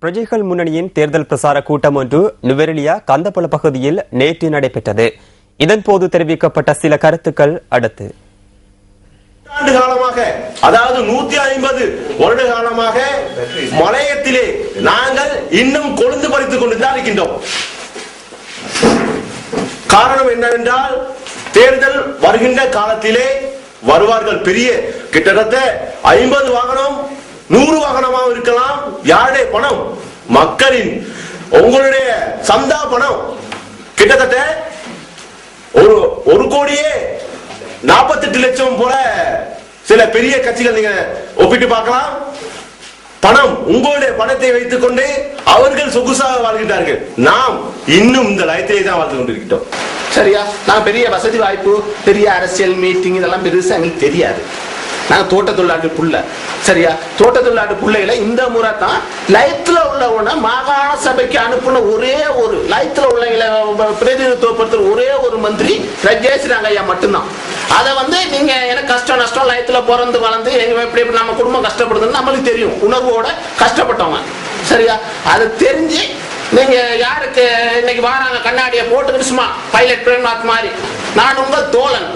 பிரஜைகள் முன்னணியின் தேர்தல் பிரசார கூட்டம் ஒன்று நுவரெலியா கந்தபல பகுதியில் நேற்று நடைபெற்றது. இதன்போது தெரிவிக்கப்பட்ட சில கருத்துக்கள் அடுத்து. காலமாக அதாவது 150 வருட காலமாக மலையத்திலே நாங்கள் இன்னும் கொழுந்து பறித்துக் கொண்டுதான் இருக்கின்றோம். காரணம் என்னவென்றால் தேர்தல் வருகின்ற காலத்திலே வருவார்கள். பெரிய கிட்டத்தட்ட 50 வாகனம் 100 வாகனமாக இருக்கலாம். யாருடைய பணம்? மக்களின், உங்களுடைய சந்தா பணம். கிட்டத்தட்ட ஒரு கோடியே 48 லட்சம் போல சில பெரிய கட்சிகள் நீங்க ஒப்பிட்டு பார்க்கலாம். பணம், உங்களுடைய பணத்தை வைத்துக் கொண்டு அவர்கள் சொகுசாக வாழ்கின்றார்கள். நாம் இன்னும் இந்த லயத்திலே தான் வாழ்ந்து கொண்டிருக்கிறோம். சரியா? நான் பெரிய வசதி வாய்ப்பு, பெரிய அரசியல் மீட்டிங் இதெல்லாம் பெருசா எங்களுக்கு தெரியாது. நாங்க தோட்ட தொழிலாளி புள்ள. சரியா? தோட்ட தொழிலாளி பிள்ளைகளை இந்த முறை தான் லயத்துல உள்ளவன மாகாண சபைக்கு அனுப்பின ஒரே ஒரு லயத்துல உள்ள பிரதிநிதித்துவப்படுத்துற ஒரே ஒரு மந்திரி ரஜேஷ் ரங்கையா மட்டும்தான். அதை நீங்க எனக்கு கஷ்டம் நஷ்டம் லயத்துல பிறந்து வளர்ந்து எப்படி நம்ம குடும்பம் கஷ்டப்படுதுன்னு நம்மளுக்கு தெரியும். உணர்வோட கஷ்டப்பட்டவங்க. சரியா? அதை தெரிஞ்சு நீங்க யாருக்கு இன்னைக்கு வாராங்க கண்ணாடியை போட்டுக்கிட்டு சும்மா பைலட் பிரேம்நாத் மாதிரி நான் உங்கள் தோழன்,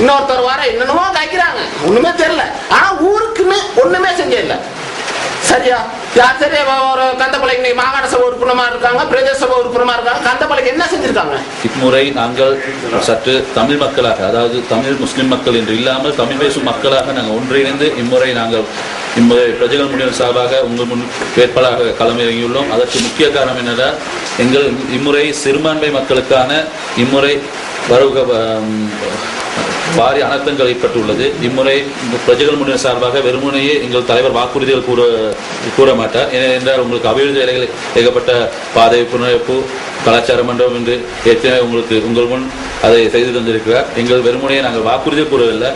இன்னொருத்தர் வர என்னென்னமோ கைக்கிறாங்க, ஒண்ணுமே தெரியல. ஆனா ஊருக்குன்னு ஒண்ணுமே செஞ்ச இல்ல. சரியா? யார் சரியா ஒரு கந்தப்பளைக்கு இன்னைக்கு மாகாண சபை உறுப்பினமா இருக்காங்க, பிரதேச சபை உறுப்பினமா இருக்காங்க. கந்தப்பளைக்கு என்ன செஞ்சிருக்காங்க? இம்முறை நாங்கள் சற்று தமிழ் மக்களாக, அதாவது தமிழ் முஸ்லிம் மக்கள் என்று இல்லாமல் தமிழ் பேசும் மக்களாக நாங்கள் ஒன்றிணைந்து இம்முறை பிரஜைகள் முன்னணி சார்பாக உங்கள் முன் வேட்பாளராக களமிறங்கியுள்ளோம். அதற்கு முக்கிய காரணம் என்னென்றால் எங்கள் இம்முறை சிறுபான்மை மக்களுக்கான இம்முறை பாரிய அனர்த்தங்கள் ஏற்பட்டுள்ளது. இம்முறை பிரஜைகள் முன்னணி சார்பாக வெறுமனையே எங்கள் தலைவர் வாக்குறுதிகள் கூற மாட்டார். ஏனென்றால் உங்களுக்கு அபிவிருத்தி வேலைகள் ஏகப்பட்ட பாதை புனரமைப்பு கலாச்சார மண்டபம் என்று ஏற்கனவே உங்கள் முன் அதை செய்து தந்திருக்கிறார். எங்கள் வெறுமனையை நாங்கள் வாக்குறுதிகள் கூறவில்லை.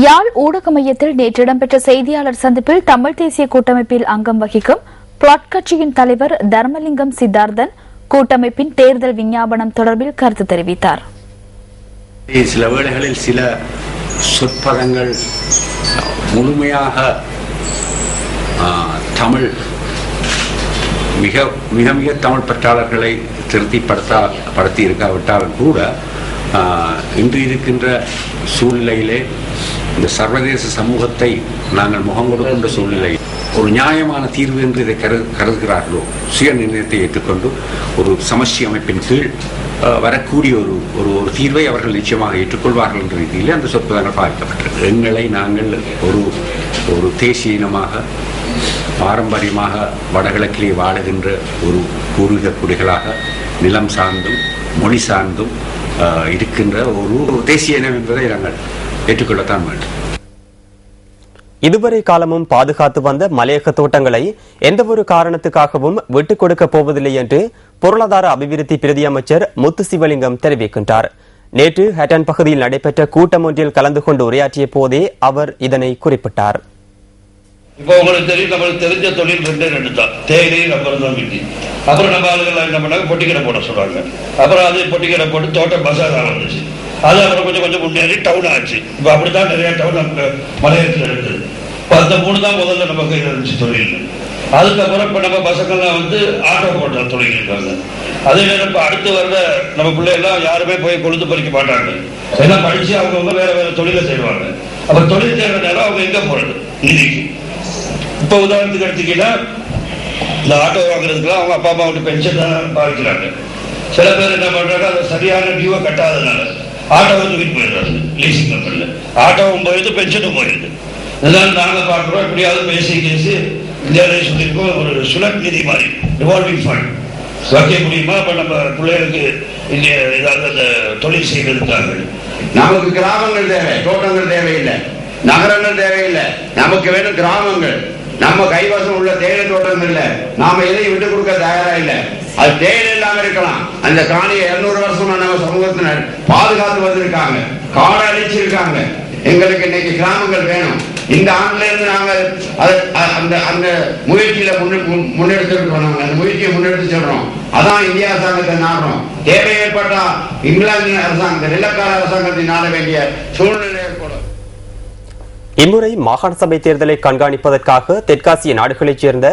யாழ் ஊடக மையத்தில் நேற்று இடம்பெற்ற செய்தியாளர் சந்திப்பில் தமிழ் தேசிய கூட்டமைப்பில் அங்கம் வகிக்கும் பிளாட் கட்சியின் தலைவர் தர்மலிங்கம் சித்தார்த்தன் கூட்டமைப்பின் தேர்தல் விஞ்ஞாபனம் தொடர்பில் கருத்து தெரிவித்தார். சில வேளைகளில் சில சொற்பதங்கள் முழுமையாக தமிழ் மிக மிக மிக தமிழ் பற்றாளர்களை திருப்திப்படுத்தி இருக்காவிட்டாலும் கூட இன்று இருக்கின்ற சூழ்நிலையிலே இந்த சர்வதேச சமூகத்தை நாங்கள் முகம் கொடுக்கின்ற சூழ்நிலை ஒரு நியாயமான தீர்வு என்று இதை கருதுகிறார்களோ சுய நிர்ணயத்தை ஏற்றுக்கொண்டு ஒரு சமஷ்டி அமைப்பின் கீழ் வரக்கூடிய ஒரு தீர்வை அவர்கள் நிச்சயமாக ஏற்றுக்கொள்வார்கள் என்ற ரீதியிலே அந்த சொற்பதங்கள் பாதிக்கப்பட்டது. எங்களை நாங்கள் ஒரு தேசிய இனமாக பாரம்பரியமாக வடகிழக்கிலே வாழுகின்ற ஒரு பூர்வீக குடிகளாக நிலம் சார்ந்தும் மொழி சார்ந்தும் இருக்கின்ற ஒரு தேசிய இனம் என்பதை நாங்கள் ஏற்றுக்கொள்ளத்தான் வேண்டும். இதுவரை காலமும் பாதுகாத்து வந்த மலையக தோட்டங்களை எந்தவொரு காரணத்துக்காகவும் விட்டுக் கொடுக்கப் போவதில்லை என்று பொருளாதார அபிவிருத்தி பிரதி அமைச்சர் முத்து சிவலிங்கம் தெரிவிக்கின்றார். நேற்று ஹட்டன் பகுதியில் நடைபெற்ற கூட்டம் ஒன்றில் கலந்து கொண்டு உரையாற்றிய போதே அவர் இதனை குறிப்பிட்டார். இப்போ உங்களுக்கு தெரியும், நம்மளுக்கு தெரிஞ்ச தொழில் ரெண்டு தான், தேயிலை ரப்பர் தான் விட்டி. அப்புறம் நம்ம ஆளுகள் என்ன பண்ணாங்க, பொட்டிக்கடை போட சொல்றாங்க. அப்புறம் அது பொட்டிக்கடை போட்டு தோட்ட பசாரா வந்துச்சு. அது அப்புறம் கொஞ்சம் முன்னேறி டவுன் ஆச்சு. இப்போ அப்படித்தான் நிறைய டவுன் மலையத்தில் இருந்தது. இப்போ அந்த 3 தான் முதல்ல நம்ம கையில் இருந்துச்சு தொழில். அதுக்கப்புறம் இப்போ நம்ம பசங்கள்லாம் ஆட்டோ போடுற தொழில் இருக்காங்க. அதே நேரம் இப்போ அடுத்து வர்ற நம்ம பிள்ளைகள்லாம் யாருமே போய் கொழுந்து பறிக்க மாட்டாங்க. எல்லாம் படிச்சு அவங்க வேற தொழிலை செய்வாங்க. அப்போ தொழில் செய்யற நேரம் அவங்க எங்க போறது நிதிக்கு. இப்போ உதாரணத்துக்கு எடுத்துக்கிட்டா இந்த ஆட்டோ வாங்குறதுக்குலாம் அவங்க அப்பா அம்மா விட்டு பென்ஷன் தான் பாதிக்கிறாங்க. சில பேர் என்ன பண்றாங்க, அதை சரியான டியூவை கட்டாததுனால ஆட்டோ தூக்கிட்டு போயிடுறாங்க லீசிங் கம்பெனியில். ஆட்டோவும் போயிடுது, பென்ஷனும் போயிடுது. இதனால நாங்கள் பார்க்குறோம் எப்படியாவது பேசி இந்தியாவிலே சொல்லியிருக்கோம், ஒரு சுழற் நிதி மாதிரி ரிவால்விங் ஃபண்ட் வைக்க முடியுமா? இப்போ நம்ம பிள்ளைகளுக்கு ஏதாவது அந்த தொழில் செய்வதற்காக. நமக்கு கிராமங்கள் தேவை, தோட்டங்கள் தேவையில்லை, நகரங்கள் தேவையில்லை. நமக்கு வேணும் கிராமங்கள். நம்ம கைவசம் உள்ள தேயிலை தோட்டம் இல்லை, நாம எதையும் விட்டு கொடுக்க தயாரா இல்லை. அது தேயிலை இல்லாம இருக்கலாம். அந்த காணியை 200 வருஷமா நம்ம சமூகத்தினர் பாதுகாத்து வந்திருக்காங்க, காடை அழிச்சிருக்காங்க. எங்களுக்கு இன்னைக்கு கிராமங்கள் வேணும். இந்த ஆண்டுல இருந்து நாங்கள் அந்த முயற்சியில முன்னெடுத்துருக்கோம். நாங்கள் அந்த முயற்சியை முன்னெடுத்து சொல்றோம். அதான் இந்திய அரசாங்கத்தை நாடுறோம். தேவை ஏற்பட்டா இங்கிலாந்து அரசாங்கத்தை, வெள்ளக்கார அரசாங்கத்தை நாட வேண்டிய சூழ்நிலை ஏற்படும். இம்முறை மாகாண சபை தேர்தலை கண்காணிப்பதற்காக தெற்காசிய நாடுகளைச் சேர்ந்த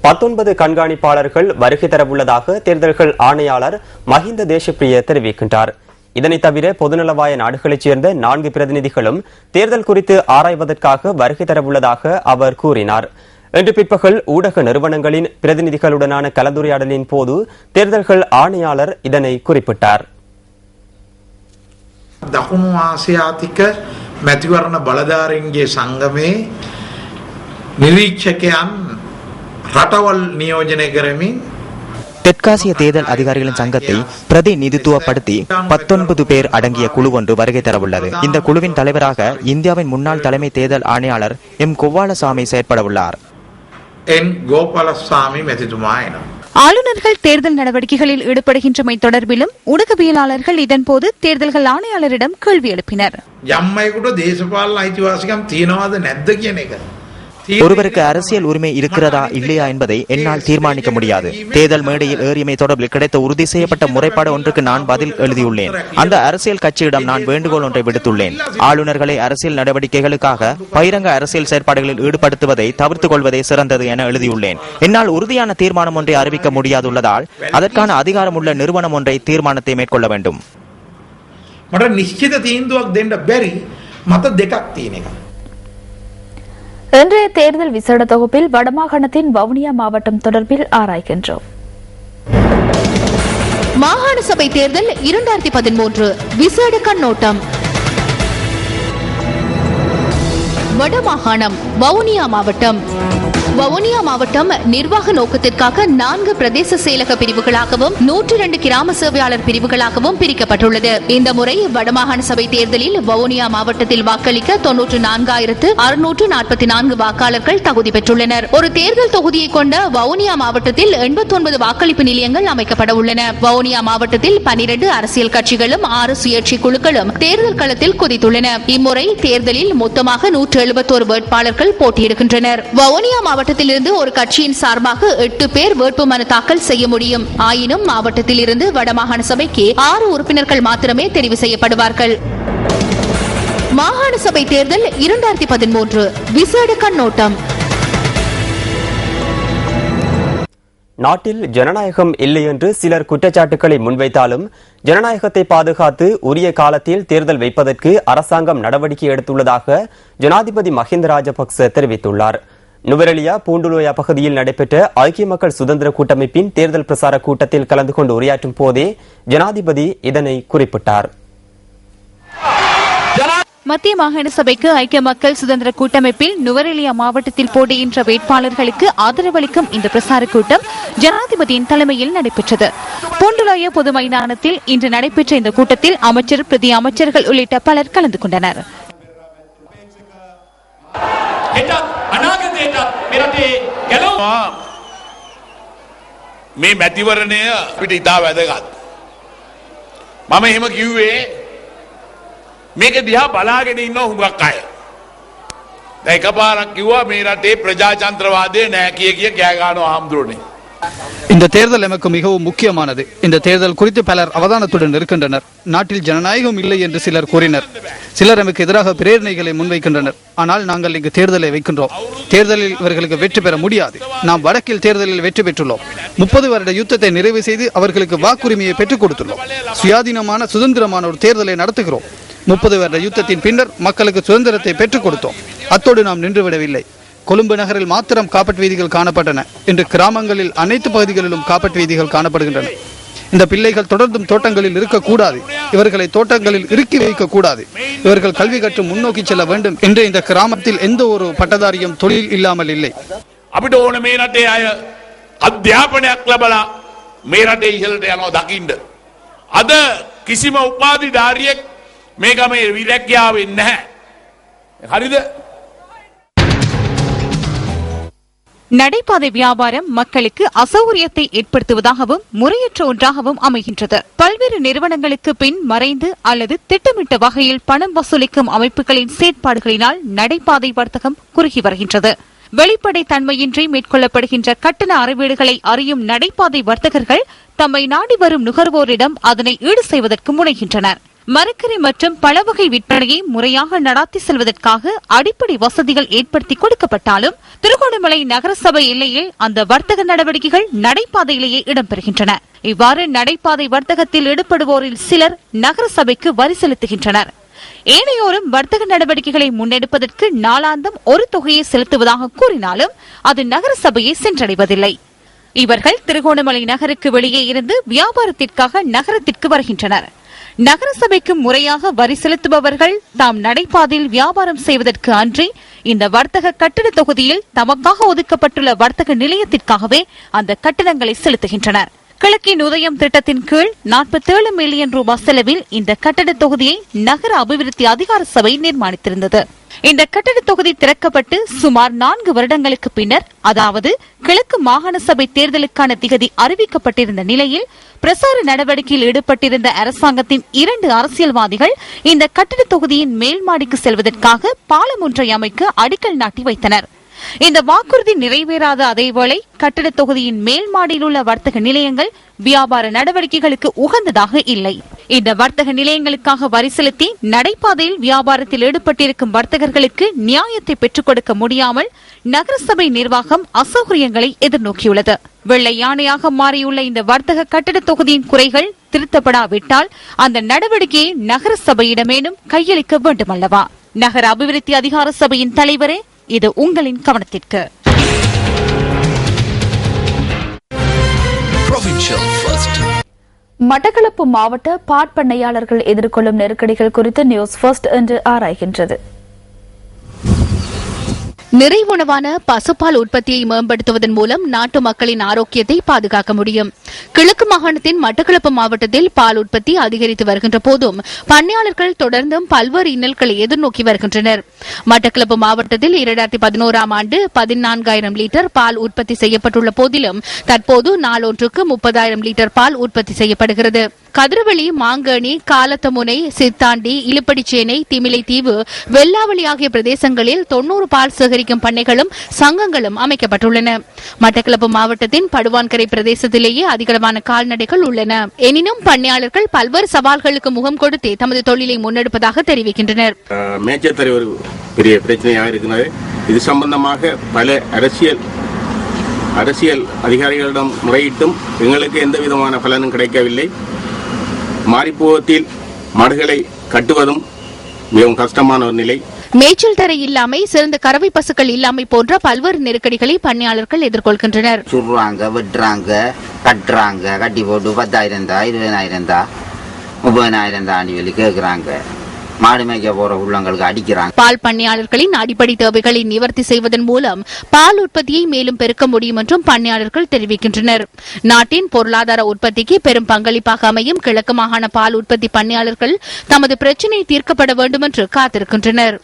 19 கண்காணிப்பாளர்கள் வருகை தரவுள்ளதாக தேர்தல்கள் ஆணையாளர் மஹிந்த தேசப்பிரிய தெரிவிக்கின்றார். இதனைத் தவிர பொதுநலவாய நாடுகளைச் சேர்ந்த 4 பிரதிநிதிகளும் தேர்தல் குறித்து ஆராய்வதற்காக வருகை தரவுள்ளதாக அவர் கூறினார். இன்று பிற்பகல் ஊடக நிறுவனங்களின் பிரதிநிதிகளுடனான கலந்துரையாடலின் போது தேர்தல்கள் ஆணையாளர் இதனை குறிப்பிட்டார். දකුණු ආසියාතික මැතිවරණ බලධාරීන්ගේ සංගමේ නිරීක්ෂකයන් රටවල් නියෝජනය කරමින් தெற்காசிய தேர்தல் அதிகாரிகளின் சங்கத்தை பிரதிநிதித்துவப்படுத்தி 19 பேர் அடங்கிய குழு ஒன்று வருகை தரவுள்ளது. இந்த குழுவின் தலைவராக இந்தியாவின் முன்னாள் தலைமை தேர்தல் ஆணையாளர் எம் கோபாலசாமி செயற்பட உள்ளார். ஆளுநர்கள் தேர்தல் நடவடிக்கைகளில் ஈடுபடுகின்றமை தொடர்பிலும் ஊடகவியலாளர்கள் இதன்போது தேர்தல்கள் ஆணையாளரிடம் கேள்வி எழுப்பினர். ஒருவருக்கு அரசியல் உரிமை இருக்கிறதா இல்லையா என்பதை என்னால் தீர்மானிக்க முடியாது. தேர்தல் மேடையில் ஏறியமை தொடர்பில் கிடைத்த உறுதி செய்யப்பட்ட முறைப்பாடு ஒன்றுக்கு நான் பதில் எழுதியுள்ளேன். அந்த அரசியல் கட்சியிடம் நான் வேண்டுகோள் ஒன்றை விடுத்துள்ளேன். ஆளுநர்களை அரசியல் நடவடிக்கைகளுக்காக பகிரங்க அரசியல் செயற்பாடுகளில் ஈடுபடுத்துவதை தவிர்த்துக் கொள்வதே சிறந்தது என எழுதியுள்ளேன். என்னால் உறுதியான தீர்மானம் ஒன்றை அறிவிக்க முடியாதுள்ளதால் அதற்கான அதிகாரம் உள்ள நிறுவனம் ஒன்றை தீர்மானத்தை மேற்கொள்ள வேண்டும். இன்றைய தேர்தல் விசேட தொகுப்பில் வடமாகாணத்தின் வவுனியா மாவட்டம் தொடர்பில் ஆராய்கின்றோம். மாகாண சபை தேர்தல் 2013 விசேட கண்ணோட்டம். வடமாகாணம் வவுனியா மாவட்டம். வவுனியா மாவட்டம் நிர்வாக நோக்கத்திற்காக 4 பிரதேச செயலக பிரிவுகளாகவும் 102 கிராம சேவையாளர் பிரிவுகளாகவும் பிரிக்கப்பட்டுள்ளது. இந்த முறை வடமாகாண சபை தேர்தலில் வவுனியா மாவட்டத்தில் வாக்களிக்க 94,644 வாக்காளர்கள் தகுதி பெற்றுள்ளனர். ஒரு தேர்தல் தொகுதியை கொண்ட வவுனியா மாவட்டத்தில் 89 வாக்களிப்பு நிலையங்கள் அமைக்கப்பட உள்ளன. வவுனியா மாவட்டத்தில் 12 அரசியல் கட்சிகளும் 6 சுயேட்சை குழுக்களும் தேர்தல் களத்தில் குதித்துள்ளன. இம்முறை தேர்தலில் மொத்தமாக 171 வேட்பாளர்கள் போட்டியிடுகின்றனர். வவுனியா மாவட்டத்திலிருந்து ஒரு கட்சியின் சார்பாக 8 பேர் வேட்புமனு தாக்கல் செய்ய முடியும். ஆயினும் மாவட்டத்தில் இருந்து வடமாகாண சபைக்கு 6 உறுப்பினர்கள் மாத்திரமே தெரிவு செய்யப்படுவார்கள். மாகாண சபை தேர்தல் 2013 விசேட கண்ணோட்டம். நாட்டில் ஜனநாயகம் இல்லை என்று சிலர் குற்றச்சாட்டுகளை முன்வைத்தாலும் ஜனநாயகத்தை பாதுகாத்து உரிய காலத்தில் தேர்தல் வைப்பதற்கு அரசாங்கம் நடவடிக்கை எடுத்துள்ளதாக ஜனாதிபதி மஹிந்த ராஜபக்ச தெரிவித்துள்ளார். நுவரெலியா பூண்டுலோயா பகுதியில் நடைபெற்ற ஐக்கிய மக்கள் சுதந்திர கூட்டமைப்பின் தேர்தல் பிரசார கூட்டத்தில் கலந்து கொண்டு உரையாற்றும் போதே ஜனாதிபதி இதனை குறிப்பிட்டார். மத்திய மாகாண சபைக்கு ஐக்கிய மக்கள் சுதந்திர கூட்டமைப்பில் நுவரெலியா மாவட்டத்தில் போட்டியின்ற வேட்பாளர்களுக்கு ஆதரவளிக்கும் இந்த பிரசார கூட்டம் ஜனாதிபதியின் தலைமையில் நடைபெற்றது. பூண்டுலோயா பொது மைதானத்தில் இன்று நடைபெற்ற இந்த கூட்டத்தில் அமைச்சர், பிரதி அமைச்சர்கள் உள்ளிட்ட பலர் கலந்து கொண்டனர். මේ මැතිවරණය පිට ඉතා වැදගත්. මම එහෙම කිව්වේ මේක දිහා බලාගෙන ඉන්න හුඟක් අය. දැන් එකපාරක් කිව්වා මේ රටේ ප්‍රජාතන්ත්‍රවාදය නෑ කිය කෑ ගන්නවා ආම්දුරනේ. இந்த தேர்தல் எமக்கு மிகவும் முக்கியமானது. இந்த தேர்தல் குறித்து பலர் அவதானத்துடன் இருக்கின்றனர். நாட்டில் ஜனநாயகம் இல்லை என்று சிலர் கூறினர். சிலர் நமக்கு எதிராக பிரேரணைகளை முன்வைக்கின்றனர். ஆனால் நாங்கள் இங்கு தேர்தலை வைக்கின்றோம். தேர்தலில் இவர்களுக்கு வெற்றி பெற முடியாது. நாம் வடக்கில் தேர்தலில் வெற்றி பெற்றுள்ளோம். 30 வருட யுத்தத்தை நிறைவு செய்து அவர்களுக்கு வாக்குரிமையை பெற்றுக் கொடுத்துள்ளோம். சுயாதீனமான சுதந்திரமான ஒரு தேர்தலை நடத்துகிறோம். 30 வருட யுத்தத்தின் பின்னர் மக்களுக்கு சுதந்திரத்தை பெற்றுக் கொடுத்தோம். அத்தோடு நாம் நின்றுவிடவில்லை. கொழும்பு நகரில் மாத்திரம் காப்பட் வீதிகள் காணப்பட்டன. இன்று கிராமங்களில் அனைத்து பகுதிகளிலும் காப்பட் வீதிகள் காணப்படுகின்றன. இந்த பிள்ளைகள் தொடர்ந்தும் தோட்டங்களில் இருக்கக்கூடாது. இவர்களை தோட்டங்களில் இறுக்கி வைக்கக்கூடாது. இவர்கள் கல்வி கற்று முன்னோக்கி செல்ல வேண்டும் என்று இந்த கிராமத்தில் எந்த ஒரு பட்டதாரியும் தொழில் இல்லாமல் இல்லை. අපිට ඕන මේ රටේ අය අධ්‍යාපනයක් ලැබලා මේ රටේ ඉහළට යනවා දකින්න. අද කිසිම උපාධිධාරියෙක් මේ ගමේ විරැකියාව වෙන්නේ නැහැ. හරිද? நடைபாதை வியாபாரம் மக்களுக்கு அசௌகரியத்தை ஏற்படுத்துவதாகவும் முறையற்ற ஒன்றாகவும் அமைகின்றது. பல்வேறு நிறுவனங்களுக்கு பின் மறைந்து அல்லது திட்டமிட்ட வகையில் பணம் வசூலிக்கும் அமைப்புகளின் செயற்பாடுகளினால் நடைபாதை வர்த்தகம் குறுகி வருகின்றது. வெளிப்படை தன்மையின்றி மேற்கொள்ளப்படுகின்ற கட்டண அறவீடுகளை அறியும் நடைபாதை வர்த்தகர்கள் தம்மை நாடி வரும் நுகர்வோரிடம் அதனை ஈடு செய்வதற்கு முனைகின்றனர். மரக்கறி மற்றும் பழவகை விற்பனையை முறையாக நடாத்தி செல்வதற்காக அடிப்படை வசதிகள் ஏற்படுத்தி கொடுக்கப்பட்டாலும் திருகோணமலை நகரசபை எல்லையில் அந்த வர்த்தக நடவடிக்கைகள் நடைபாதையிலேயே இடம்பெறுகின்றன. இவ்வாறு நடைபாதை வர்த்தகத்தில் ஈடுபடுவோரில் சிலர் நகரசபைக்கு வரி செலுத்துகின்றனர். ஏனையோரும் வர்த்தக நடவடிக்கைகளை முன்னெடுப்பதற்கு நாளாந்தம் ஒரு தொகையை செலுத்துவதாக கூறினாலும் அது நகரசபையை சென்றடைவதில்லை. இவர்கள் திருகோணமலை நகருக்கு வெளியே இருந்து வியாபாரத்திற்காக நகரத்திற்கு வருகின்றனர். நகரசபைக்கு முறையாக வரி செலுத்துபவர்கள் தாம் நடைபாதையில் வியாபாரம் செய்வதற்கு அன்றி இந்த வர்த்தக கட்டிட தொகுதியில் தமக்காக ஒதுக்கப்பட்டுள்ள வர்த்தக நிலையத்திற்காகவே அந்த கட்டிடங்களை செலுத்துகின்றனர். கிழக்கின் உதயம் திட்டத்தின் கீழ் 47 மில்லியன் ரூபாய் செலவில் இந்த கட்டட தொகுதியை நகர அபிவிருத்தி அதிகார சபை நிர்மாணித்திருந்தது. இந்த கட்டட தொகுதி திறக்கப்பட்டு சுமார் 4 வருடங்களுக்கு பின்னர், அதாவது கிழக்கு மாகாண சபை தேர்தலுக்கான திகதி அறிவிக்கப்பட்டிருந்த நிலையில் பிரசார நடவடிக்கையில் ஈடுபட்டிருந்த அரசாங்கத்தின் 2 அரசியல்வாதிகள் இந்த கட்டட தொகுதியின் மேல் மாடிக்கு செல்வதற்காக பாலம் ஒன்றை அமைக்க அடிக்கல் நாட்டி வைத்தனர். இந்த வாக்குறுதி நிறைவேறாத அதேவேளை கட்டட தொகுதியின் மேல் மாடியில் உள்ள வர்த்தக நிலையங்கள் வியாபார நடவடிக்கைகளுக்கு உகந்ததாக இல்லை. இந்த வர்த்தக நிலையங்களுக்காக வரி செலுத்தி நடைபாதையில் வியாபாரத்தில் ஈடுபட்டிருக்கும் வர்த்தகர்களுக்கு நியாயத்தை பெற்றுக் கொடுக்க முடியாமல் நகரசபை நிர்வாகம் அசௌகரியங்களை எதிர்நோக்கியுள்ளது. வெள்ளை யானையாக மாறியுள்ள இந்த வர்த்தக கட்டட தொகுதியின் குறைகள் திருத்தப்படாவிட்டால் அந்த நடவடிக்கையை நகரசபையிடமேனும் கையளிக்க வேண்டுமல்லவா? நகர அபிவிருத்தி அதிகார சபையின் தலைவரே, இது உங்களின் கவனத்திற்கு. மட்டக்களப்பு மாவட்ட பாட்பண்ணையாளர்கள் எதிர்கொள்ளும் நெருக்கடிகள் குறித்து நியூஸ் ஃபர்ஸ்ட் என்று ஆராய்கின்றது. நிறைவுணவான பசுப்பால் உற்பத்தியை மேம்படுத்துவதன் மூலம் நாட்டு மக்களின் ஆரோக்கியத்தை பாதுகாக்க முடியும். கிழக்கு மாகாணத்தின் மட்டக்களப்பு மாவட்டத்தில் பால் உற்பத்தி அதிகரித்து வருகின்ற போதும் பண்ணையாளர்கள் தொடர்ந்தும் பல்வேறு இன்னல்களை எதிர்நோக்கி வருகின்றனர். மட்டக்களப்பு மாவட்டத்தில் 2011ஆம் ஆண்டு 14,000 லிட்டர் பால் உற்பத்தி செய்யப்பட்டுள்ள போதிலும் தற்போது நாளொன்றுக்கு 30,000 லிட்டர் பால் உற்பத்தி செய்யப்படுகிறது. கதிரவெளி, மாங்கனி, காலத்தமுனை, சித்தாண்டி, இலுப்படிச்சேனை, திமிலைத்தீவு, வெள்ளாவளி ஆகிய பிரதேசங்களில் 90 பால் சேகரிக்கும் பண்ணைகளும் சங்கங்களும் அமைக்கப்பட்டுள்ளன. மட்டக்களப்பு மாவட்டத்தின் படுவான்கரை பிரதேசத்திலேயே அதிகளவான கால்நடைகள் உள்ளன. எனினும் பண்ணையாளர்கள் பல்வேறு சவால்களுக்கு முகம் கொடுத்தே தமது தொழிலை முன்னெடுப்பதாக தெரிவிக்கின்றனர். மேச்சத்தரை ஒரு பெரிய பிரச்சனையாக இருக்கிறது. இது சம்பந்தமாக பல அரசியல் அதிகாரிகளிடம் முறையிட்டும் எங்களுக்கு எந்த விதமான பலனும் கிடைக்கவில்லை. மாரிப்போகத்தில் மாடுகளை கட்டுவதும் மிகவும் கஷ்டமான ஒரு நிலை. மேய்ச்சல் தரை இல்லாமை, சிறந்த கறவை பசுக்கள் இல்லாமை போன்ற பல்வேறு நெருக்கடிகளை பண்ணையாளர்கள் எதிர்கொள்கின்றனர். சுடுறாங்க, வெட்டுறாங்க, கட்டுறாங்க, கட்டி போட்டு 10,000 தான், 20,000 தான், 30,000 தான் அடி கேட்கிறாங்க. மாடு மேய்க்க போற உள்ளங்களுக்கு அடிக்கிறாங்க. பால் பண்ணையாளர்களின் அடிப்படை தேவைகளை நிவர்த்தி செய்வதன் மூலம் பால் உற்பத்தியை மேலும் பெருக்க முடியும் என்றும் பண்ணையாளர்கள் தெரிவிக்கின்றனர். நாட்டின் பொருளாதார உற்பத்திக்கு பெரும் பங்களிப்பாக அமையும் கிழக்கு மாகாண பால் உற்பத்தி பண்ணையாளர்கள் தமது பிரச்சினை தீர்க்கப்பட வேண்டும் என்று காத்திருக்கின்றனர்.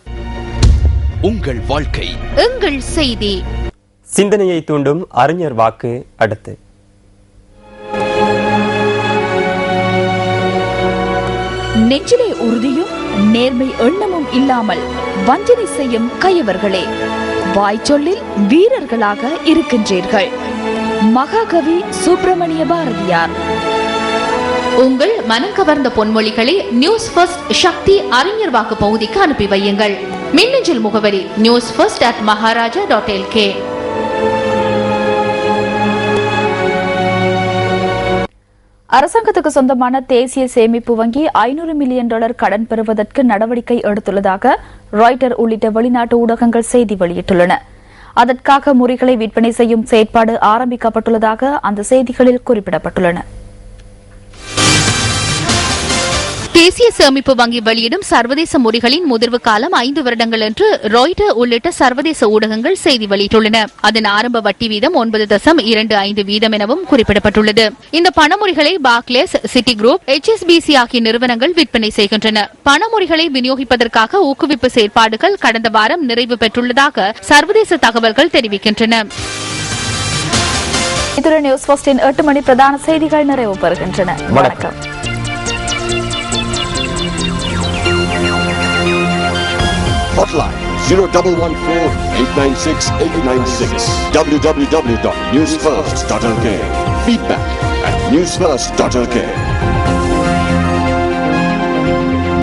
உங்கள் வாழ்க்கை, எங்கள் செய்தி. சிந்தனையை தூண்டும் அறிஞர் வாக்கு அடுத்து. நெஞ்சிலே உறுதியும் நேர்மை எண்ணமும் இல்லாமல் வஞ்சனை செய்யும் கயவர்களே, வாய்ச்சொல்லில் வீரர்களாக இருக்கின்றீர்கள். மகாகவி சுப்பிரமணிய பாரதியார். உங்கள் மனம் கவர்ந்த பொன்மொழிகளை நியூஸ் ஃபர்ஸ்ட் சக்தி அறிஞர் வாக்கு பகுதிக்கு அனுப்பி வையுங்கள். மின்னஞ்சல் முகவரி newsfirst@maharaja.lk. அரசாங்கத்துக்கு சொந்தமான தேசிய சேமிப்பு வங்கி $500 மில்லியன் கடன் பெறுவதற்கு நடவடிக்கை எடுத்துள்ளதாக ராய்ட்டர் உள்ளிட்ட வெளிநாட்டு ஊடகங்கள் செய்தி வெளியிட்டுள்ளன. அதற்காக முறிகளை விற்பனை செய்யும் செயற்பாடு ஆரம்பிக்கப்பட்டுள்ளதாக அந்த செய்திகளில் குறிப்பிடப்பட்டுள்ளன. தேசிய சேமிப்பு வங்கி வெளியிடும் சர்வதேச முறிகளின் முதிர்வு காலம் 5 வருடங்கள் என்று ராய்ட்டர் உள்ளிட்ட சர்வதேச ஊடகங்கள் செய்தி வெளியிட்டுள்ளன. அதன் ஆரம்ப வட்டி வீதம் 9.25% எனவும் குறிப்பிடப்பட்டுள்ளது. இந்த பணமுறிகளை பார்க்லேஸ், சிட்டி குரூப், HSBC ஆகிய நிறுவனங்கள் விற்பனை செய்கின்றன. பணமுறிகளை விநியோகிப்பதற்காக ஊக்குவிப்பு செயற்பாடுகள் கடந்த வாரம் நிறைவு பெற்றுள்ளதாக சர்வதேச தகவல்கள் தெரிவிக்கின்றன. இத்துடன் நியூஸ் ஃபர்ஸ்டின் 8 மணி பிரதான செய்திகள் நிறைவு பெறுகின்றன. வணக்கம். Hotline 0114-896-896. www.newsfirst.lk. Feedback at newsfirst.lk.